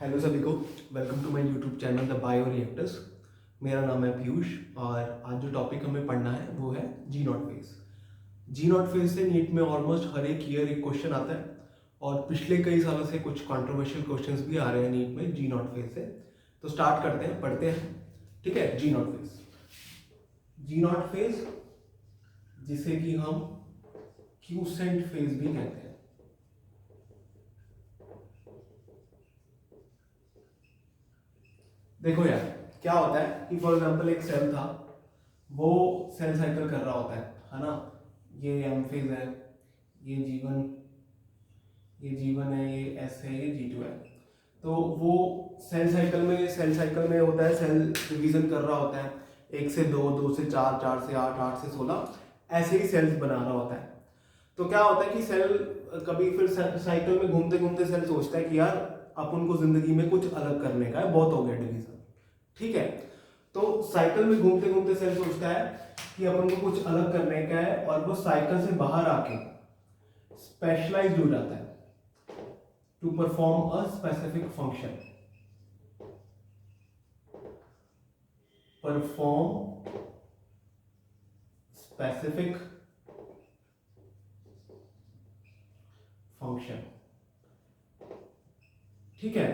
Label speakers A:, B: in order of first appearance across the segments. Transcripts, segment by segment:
A: Hello सभी को, welcome to my YouTube channel the bio reactors. मेरा नाम है पीयूष और आज जो टॉपिक हमें पढ़ना है वो है G naught phase. G naught phase से नीट में ऑलमोस्ट हर एक ईयर एक क्वेश्चन आता है और पिछले कई सालों से कुछ कंट्रोवर्शियल क्वेश्चंस भी आ रहे हैं नीट में जी नॉट फेज से। तो स्टार्ट करते हैं, पढ़ते हैं। ठीक है, G naught phase. G naught phase जिसे कि हम क्यूसेंट फेज भी कहते हैं। देखो यार, क्या होता है कि फॉर एग्जांपल एक सेल था, वो सेल साइकिल कर रहा होता है ना। ये एम फेज है, ये जीवन, ये जीवन है, ये एस है, ये जी2 है। तो वो सेल साइकिल में होता है, सेल डिवीजन कर रहा होता है, 1 से 2, 2 से 4, 4 से 8, 8 से 16, ऐसे ही सेल्स बना रहा होता है। तो क्या होता है कि सेल कभी फिर साइकिल में घूमते घूमते सेल सोचता है कि यार अपन को जिंदगी में कुछ अलग करने का है, बहुत हो गया डिवीजन। ठीक है, तो साइकिल में घूमते घूमते सेल सोचता है कि अपन को कुछ अलग करने का है और वो साइकिल से बाहर आके स्पेशलाइज्ड हो जाता है to perform a specific function. Perform specific function. ठीक है,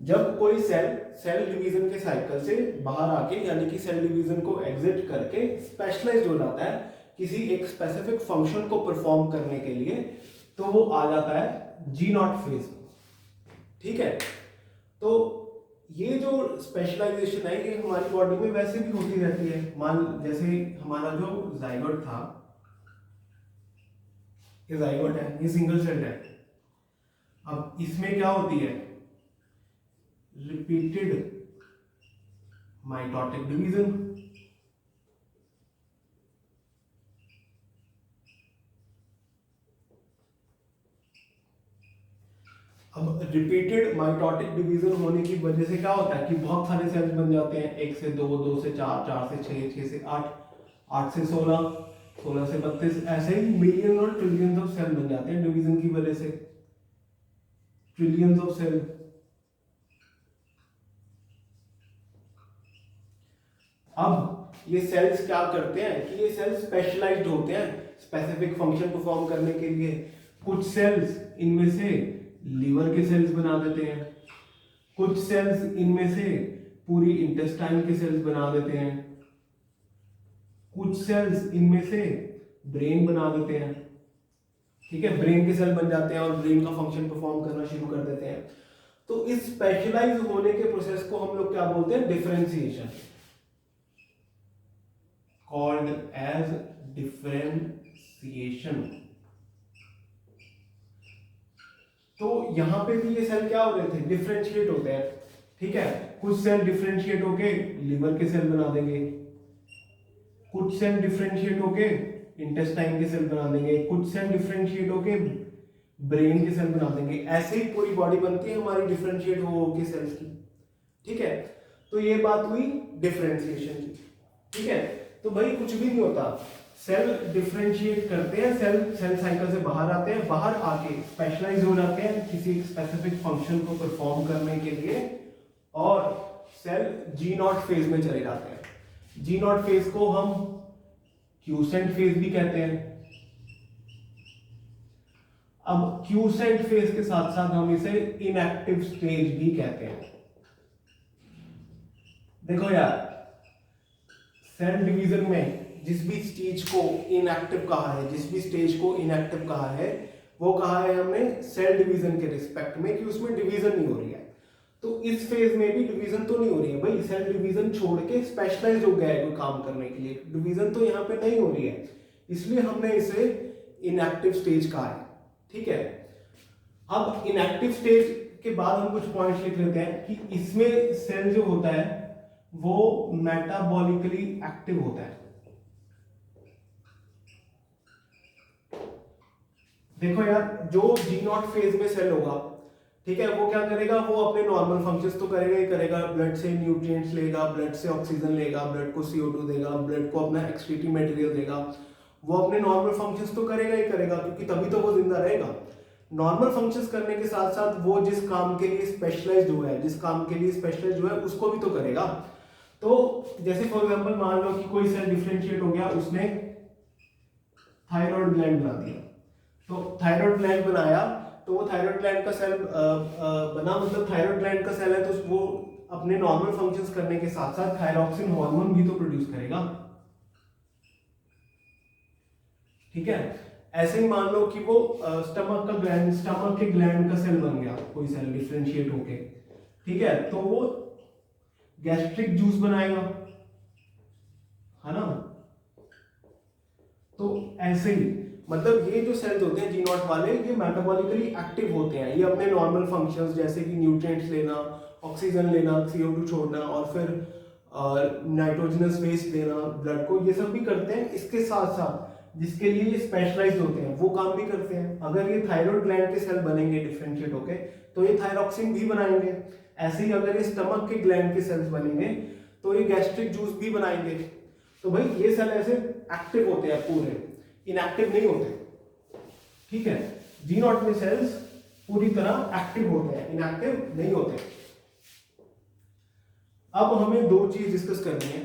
A: जब कोई सेल डिवीजन के साइकिल से बाहर आके यानी कि सेल डिवीजन को एग्जिट करके स्पेशलाइज्ड हो जाता है किसी एक स्पेसिफिक फंक्शन को परफॉर्म करने के लिए, तो वो आ जाता है जी नॉट फेज में। ठीक है, तो ये जो स्पेशलाइजेशन है ये हमारी बॉडी में वैसे भी होती रहती है। मान जैसे हमारा जो जाइगोट था, ये जाइगोट है, ये सिंगल सेल है। अब इसमें क्या होती है, रिपीटेड माइटोटिक डिवीजन। अब रिपीटेड माइटोटिक डिवीजन होने की वजह से क्या होता है कि बहुत सारे सेल्स बन जाते हैं, 1 से 2, 2 से 4, 4 से 6, 6 से 8, 8 से 16, 16 से 32, ऐसे ही मिलियन और ट्रिलियंस ऑफ सेल बन जाते हैं डिवीजन की वजह से। Trillions of cell. अब ये सेल्स क्या करते हैं कि ये सेल्स स्पेशलाइज्ड होते हैं स्पेसिफिक फंक्शन परफॉर्म करने के लिए। कुछ सेल्स इनमें से लीवर के सेल्स बना देते हैं, कुछ सेल्स इनमें से पूरी इंटेस्टाइन के सेल्स बना देते हैं, कुछ सेल्स इनमें से ब्रेन बना देते हैं। ठीक है, ब्रेन के सेल बन जाते हैं और ब्रेन का फंक्शन परफॉर्म करना शुरू कर देते हैं। तो इस स्पेशलाइज होने के प्रोसेस को हम लोग क्या बोलते हैं, डिफरेंशिएशन, कॉल्ड एज डिफरेंशिएशन। तो यहां पे भी ये सेल क्या हो रहे थे, डिफरेंशिएट होते हैं। ठीक है, कुछ सेल डिफरेंशिएट होके लिवर के सेल बना देंगे, कुछ सेल डिफरेंशिएट होके इंटेस्टाइन के सेल बना देंगे, कुछ सेल डिफरेंशिएट होके ब्रेन के सेल बना देंगे। ऐसे ही पूरी बॉडी बनती है हमारी डिफरेंशिएट हो के सेल्स की। ठीक है, तो ये बात हुई डिफरेंशिएशन की। ठीक है, तो भाई कुछ भी नहीं होता, सेल डिफरेंशिएट करते हैं, सेल साइकिल से बाहर आते हैं, बाहर आके स्पेशलाइज हो जाते हैं किसी स्पेसिफिक फंक्शन को परफॉर्म करने के लिए और सेल जी नॉट फेज में चले जाते हैं। जी नॉट फेज को हम क्यूसेंट फेज भी कहते हैं। अब क्यूसेंट फेज के साथ साथ हम इसे इनएक्टिव स्टेज भी कहते हैं। देखो यार, सेल डिवीजन में जिस भी स्टेज को इनएक्टिव कहा है, जिस भी स्टेज को इनएक्टिव कहा है, वो कहा है हमने सेल डिवीजन के रिस्पेक्ट में कि उसमें डिवीजन नहीं हो रही है। तो इस फेज में भी डिवीजन तो नहीं हो रही है भाई, सेल डिवीजन छोड़ के स्पेशलाइज हो गया है कोई काम करने के लिए, डिवीजन तो यहाँ पे नहीं हो रही है, इसलिए हमने इसे इनएक्टिव स्टेज कहा है। ठीक है, अब इनएक्टिव स्टेज के बाद हम कुछ पॉइंट्स लिख लेते हैं कि इसमें सेल जो होता है वो मेटाबॉलिकली एक्टिव होता है। देखो यार, जो जी नॉट फेज में सेल होगा, ठीक है, वो क्या करेगा, वो अपने नॉर्मल फंक्शंस तो करेगा ही करेगा, ब्लड से न्यूट्रिएंट्स लेगा, ब्लड से ऑक्सीजन लेगा, ब्लड को CO2 देगा, ब्लड को अपना एक्सक्रीटिव मटेरियल देगा, वो अपने नॉर्मल फंक्शंस तो करेगा ही करेगा क्योंकि तभी तो वो जिंदा रहेगा। नॉर्मल फंक्शंस करने के साथ साथ वो जिस काम के लिए स्पेशलाइज्ड हुआ है, जिस काम के लिए स्पेशलाइज्ड हुआ है उसको भी तो करेगा। तो जैसे फॉर एग्जांपल मान लो कि कोई सेल डिफरेंशिएट हो गया, उसने थायराइड ग्लैंड बना दिया। तो थायराइड ग्लैंड बनाया तो वो थायराइड ग्लैंड का सेल बना, मतलब थायराइड ग्लैंड का सेल है तो वो अपने नॉर्मल फंक्शंस करने के साथ साथ थायरॉक्सिन हार्मोन भी तो प्रोड्यूस करेगा। ठीक है, ऐसे ही मान लो कि वो स्टमक के ग्लैंड का सेल बन गया, कोई सेल डिफरेंशिएट होके, ठीक है, तो वो गैस्ट्रिक जूस बनाएगा, है ना। तो ऐसे ही मतलब ये जो सेल्स होते हैं जी नॉट वाले, ये मेटाबॉलिकली एक्टिव होते हैं, ये अपने नॉर्मल फंक्शंस जैसे कि न्यूट्रिएंट्स लेना, ऑक्सीजन लेना, CO2 छोड़ना और फिर नाइट्रोजनस वेस्ट देना ब्लड को, ये सब भी करते हैं। इसके साथ साथ जिसके लिए ये स्पेशलाइज्ड होते हैं वो काम भी करते हैं। अगर ये थायराइड ग्लैंड के सेल बनेंगे डिफरेंशिएट होके तो ये थायरॉक्सिन भी बनाएंगे। ऐसे ही अगर ये स्टमक के ग्लैंड के सेल्स बनेंगे तो ये गैस्ट्रिक जूस भी बनाएंगे। तो भाई ये सेल ऐसे एक्टिव होते हैं, पूरे इनएक्टिव नहीं होते। ठीक है, जी नॉट में सेल्स पूरी तरह एक्टिव होते हैं, इनएक्टिव नहीं होते। अब हमें दो चीज डिस्कस करनी है।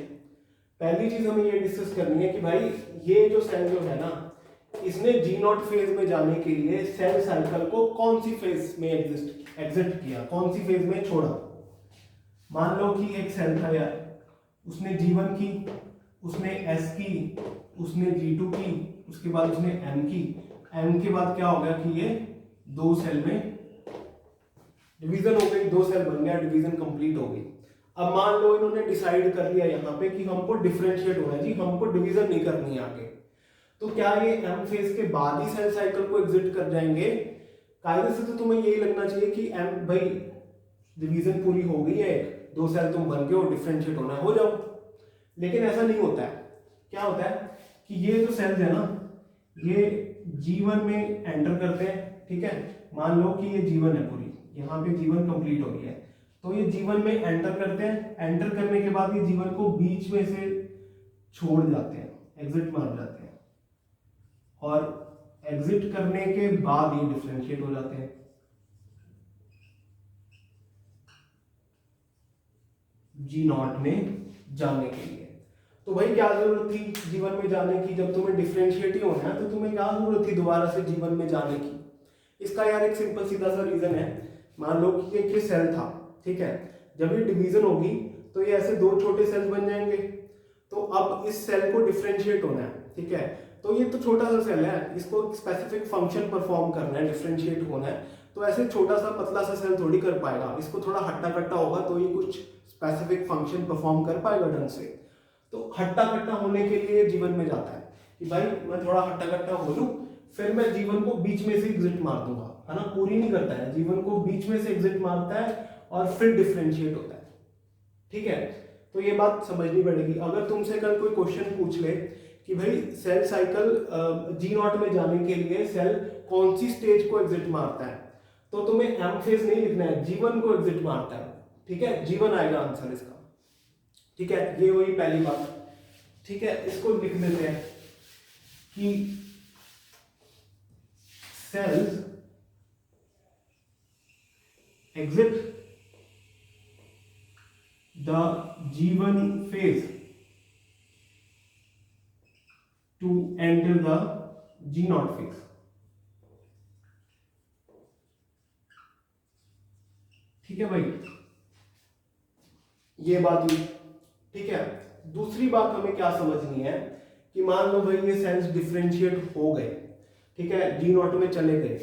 A: पहली चीज हमें ये डिस्कस करनी है कि भाई ये जो सेल जो है ना, इसने जी नॉट फेज में जाने के लिए सेल साइकिल को कौन सी फेज में एग्जिट किया, कौन सी फेज में छोड़ा। मान लो कि एक सेल था यार, उसने G1 की, उसने S की, उसने G2 की, उसके बाद उसने M की। M के बाद क्या हो गया कि ये दो सेल में डिवीजन हो गई, दो सेल बन गया, डिवीजन कंप्लीट हो गई। अब मान लो इन्होंने डिसाइड कर लिया यहाँ पे कि हमको डिफरेंशिएट होना है जी, हमको डिवीजन नहीं करनी है आगे। तो क्या ये M फेज के बाद ही सेल साइकिल को एग्जिट कर जाएंगे? कायदे से तो तुम्हें यही लगना चाहिए कि M भाई डिवीजन पूरी हो गई है, दो सेल तुम बन गए हो, डिफरेंशिएट होना है, हो जाओ। लेकिन ऐसा नहीं होता है। क्या होता है कि ये जो सेल्स है ना, ये G1 में एंटर करते हैं। ठीक है, मान लो कि ये G1 है पूरी, यहाँ पे G1 कंप्लीट हो गया है, तो ये G1 में एंटर करते हैं। एंटर करने के बाद ये G1 को बीच में से छोड़ जाते हैं, एग्जिट मार जाते हैं, और एग्जिट करने के बाद ये डिफरेंशिएट हो जाते हैं G0 में जाने के लिए। तो भाई क्या जरूरत थी G1 में जाने की? जब तुम्हें डिफरेंशिएट ही होना है तो तुम्हें क्या जरूरत थी दोबारा से G1 में जाने की? इसका यार एक सिंपल सीधा सा रीजन है। मान लो कि ये सेल था, ठीक है, जब ये डिवीजन होगी तो ये ऐसे दो छोटे सेल्स बन जाएंगे। तो अब इस सेल को डिफरेंशिएट होना है, ठीक है, तो ये तो छोटा सा सेल है, इसको स्पेसिफिक फंक्शन परफॉर्म करना है, डिफरेंशिएट होना है। तो ऐसे छोटा सा पतला सा सेल थोड़ी कर पाएगा, इसको थोड़ा हट्टा कट्टा होगा तो ये कुछ स्पेसिफिक फंक्शन परफॉर्म कर पाएगा ढंग से। तो हट्टा कट्टा होने के लिए जीवन में जाता है कि भाई मैं थोड़ा हट्टा कट्टा हो लूं, फिर मैं जीवन को बीच में से एग्जिट मार दूंगा, है ना। पूरी नहीं करता है, जीवन को बीच में से एग्जिट मारता है और फिर डिफरेंशिएट होता है। ठीक है, तो ये बात समझनी पड़ेगी। अगर तुमसे कल कोई क्वेश्चन पूछ ले कि भाई सेल साइकिल G0 में जाने के लिए सेल कौन सी स्टेज को एग्जिट मारता है, तो तुम्हें M फेज नहीं लिखना है, G1 को एग्जिट मारता है। ठीक है, G1 आएगा आंसर इसका। ठीक है, ये हुई पहली बात। ठीक है, इसको लिख देते हैं कि cells exit the G1 phase to enter the G0 phase। ठीक है भाई, ये बात हुई। ठीक है, दूसरी बात हमें क्या समझनी है कि मान लो भाई ये सेल्स डिफरेंशिएट हो गए, ठीक है, G0 में चले गए,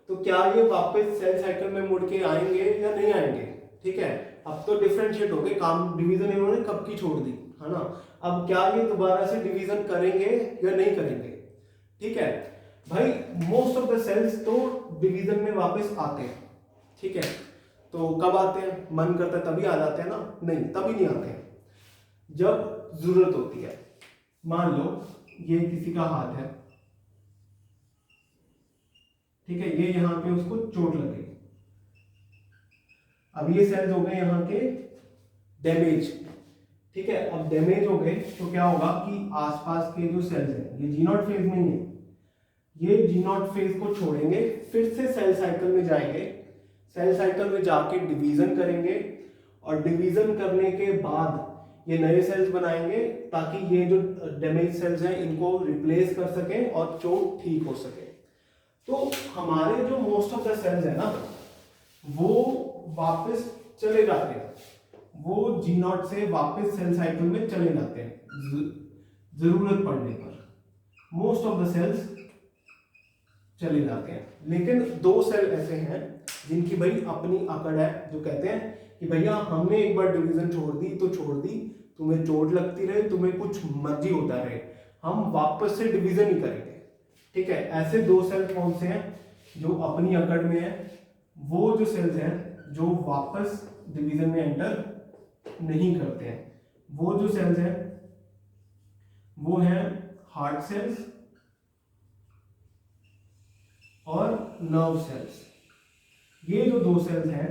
A: तो क्या ये वापस सेल साइकिल में मुड़ के आएंगे या नहीं आएंगे? ठीक है, अब तो डिफरेंशिएट हो गए, काम डिवीजन इन्होंने कब की छोड़ दी, है ना। अब क्या ये दोबारा से डिवीजन करेंगे या नहीं करेंगे? ठीक है भाई, मोस्ट ऑफ द सेल्स तो डिवीजन में वापस आते हैं। ठीक है, तो कब आते हैं? मन करता है तभी आ जाते हैं ना? नहीं, तभी नहीं आते हैं, जब जरूरत होती है। मान लो ये किसी का हाथ है, ठीक है, ये यहां पे उसको चोट लग गई। अब ये सेल्स हो गए यहाँ के डैमेज। ठीक है, अब डैमेज हो गए तो क्या होगा कि आसपास के जो सेल्स हैं, ये G0 फेज में ही है, ये जी नॉट फेज को छोड़ेंगे, फिर से सेल साइकिल में जाएंगे, सेल साइकिल में जाके डिवीजन करेंगे और डिवीजन करने के बाद ये नए सेल्स बनाएंगे ताकि ये जो डैमेज सेल्स हैं इनको रिप्लेस कर सकें और चोट ठीक हो सके। तो हमारे जो मोस्ट ऑफ द सेल्स है ना वो वापस चले जाते हैं, वो जी नॉट से वापस सेल साइकिल में चले जाते हैं जरूरत पड़ने पर। मोस्ट ऑफ द सेल्स चले जाते हैं, लेकिन दो सेल ऐसे हैं जिनकी भाई अपनी अकड़ है, जो कहते हैं कि भैया हमने एक बार डिवीजन छोड़ दी तो छोड़ दी, तुम्हें चोट लगती रहे, तुम्हें कुछ मर्जी होता रहे, हम वापस से डिवीजन ही करेंगे। ठीक है, ऐसे दो सेल कौन से हैं जो अपनी अकड़ में है? वो जो सेल्स हैं जो वापस डिवीजन में एंटर नहीं करते हैं, वो जो सेल्स हैं वो हैं हार्ट सेल्स और नर्व सेल्स। ये जो दो सेल्स हैं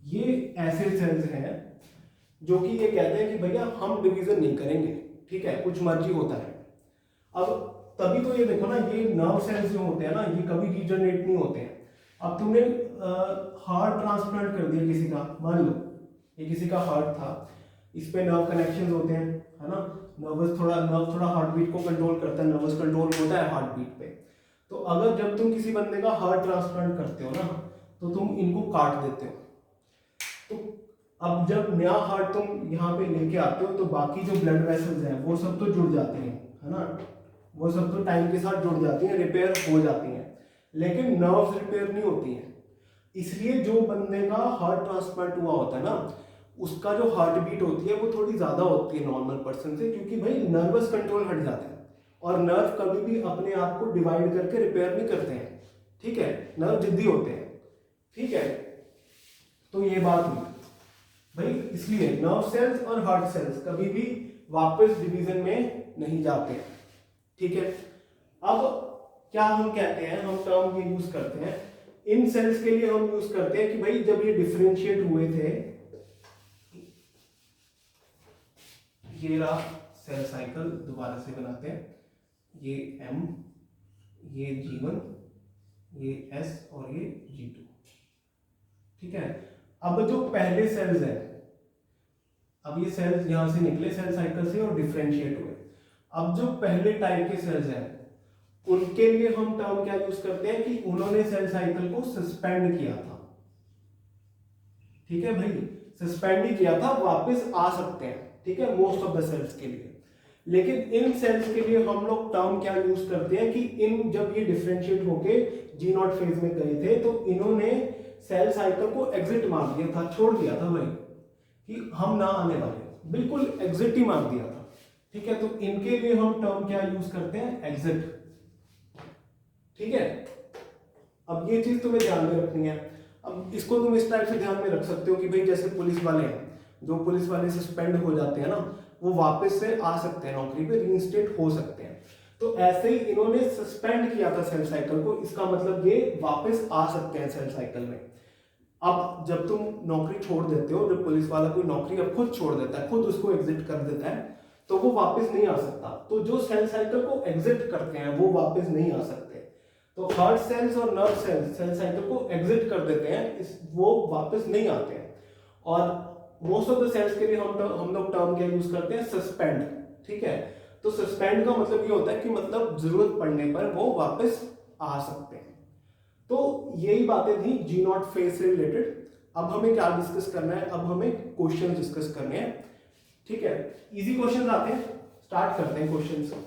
A: ये ऐसे सेल्स हैं जो कि ये कहते हैं कि भैया हम डिवीजन नहीं करेंगे, ठीक है, कुछ मर्जी होता है। अब तभी तो ये देखो ना, ये नर्व सेल्स जो होते हैं ना ये कभी रीजनरेट नहीं होते हैं। अब तुमने हार्ट ट्रांसप्लांट कर दिया किसी का, मान लो ये किसी का हार्ट था, इस पे नर्व कनेक्शंस होते हैं, है ना, नर्व थोड़ा हार्ट बीट को कंट्रोल करता है, नर्वस कंट्रोल होता है हार्ट बीट पे। तो अगर जब तुम किसी बंदे का हार्ट ट्रांसप्लांट करते हो ना तो तुम इनको काट देते हो, तो अब जब नया हार्ट तुम यहाँ पे लेके आते हो तो बाकी जो ब्लड वेसल्स हैं वो सब तो जुड़ जाते हैं, है ना, वो सब तो टाइम के साथ जुड़ जाती हैं, रिपेयर हो जाती हैं, लेकिन नर्व्स रिपेयर नहीं होती हैं। इसलिए जो बंदे का हार्ट ट्रांसप्लांट हुआ होता है ना उसका जो हार्ट बीट होती है वो थोड़ी ज्यादा होती है नॉर्मल पर्सन से, क्योंकि भाई नर्वस कंट्रोल हट जाता है और नर्व कभी भी अपने आप को डिवाइड करके रिपेयर नहीं करते हैं, ठीक है, नर्व जिद्दी होते हैं, ठीक है। तो ये बात हुई भाई, इसलिए नर्व सेल्स और हार्ट सेल्स कभी भी वापस डिवीजन में नहीं जाते हैं, ठीक है। अब क्या हम कहते हैं, हम टर्म ये यूज करते हैं इन सेल्स के लिए, हम यूज करते हैं कि भाई जब ये डिफरेंशिएट हुए थे, ये रहा सेल साइकिल, दोबारा से बनाते हैं, ये M, ये G1, ये S और ये G2, ठीक है। अब जो पहले सेल्स हैं, अब ये सेल्स यहां से निकले सेल साइकिल से और डिफरेंशिएट हुए, अब जो पहले टाइप के सेल्स हैं उनके लिए हम टर्म क्या यूज करते हैं कि उन्होंने सेल साइकिल को सस्पेंड किया था, ठीक है भाई, सस्पेंड ही किया था, वापस आ सकते हैं, ठीक है, मोस्ट ऑफ द सेल्स के लिए। लेकिन इन सेल्स के लिए हम लोग टर्म क्या यूज करते हैं कि इन जब ये डिफरेंशिएट होके जी नॉट फेज में गए थे तो इन्होंने सेल साइकिल को एग्जिट मार दिया था, छोड़ दिया था भाई कि हम ना आने वाले, बिल्कुल एग्जिट ही मार दिया था, ठीक है। तो इनके लिए हम टर्म क्या यूज करते हैं, एग्जिट, ठीक है। अब ये चीज तुम्हें ध्यान में रखनी है। अब इसको तुम इस टाइप से ध्यान में रख सकते हो कि भाई जैसे पुलिस वाले हैं, जो पुलिस वाले सस्पेंड हो जाते हैं ना वो वापस से आ सकते हैं नौकरी पे, रीइंस्टेट हो सकते हैं, तो ऐसे ही इन्होंने सस्पेंड किया था सेल साइकिल को, इसका मतलब ये वापस आ सकते हैं सेल साइकिल में। अब जब तुम नौकरी छोड़ देते हो, जब पुलिस वाला कोई नौकरी अब खुद छोड़ देता है, खुद उसको एग्जिट कर देता है, तो वो वापस नहीं आ सकता। तो जो सेल साइकिल को एग्जिट करते हैं वो वापस नहीं आ सकते। तो हार्ट सेल्स और नर्व सेल्स सेल साइकिल को एग्जिट कर देते हैं, वो वापस नहीं आते हैं। और मोस्ट ऑफ द सेल्स के लिए हम लोग टर्म क्या यूज करते हैं, सस्पेंड, ठीक है। तो सस्पेंड का मतलब ये होता है कि मतलब जरूरत पड़ने पर वो वापस आ सकते हैं। तो यही बातें थी जी नॉट फेज से रिलेटेड। अब हमें क्या डिस्कस करना है, अब हमें क्वेश्चन डिस्कस करने हैं, ठीक है। इजी क्वेश्चन आते हैं, स्टार्ट करते हैं क्वेश्चन से।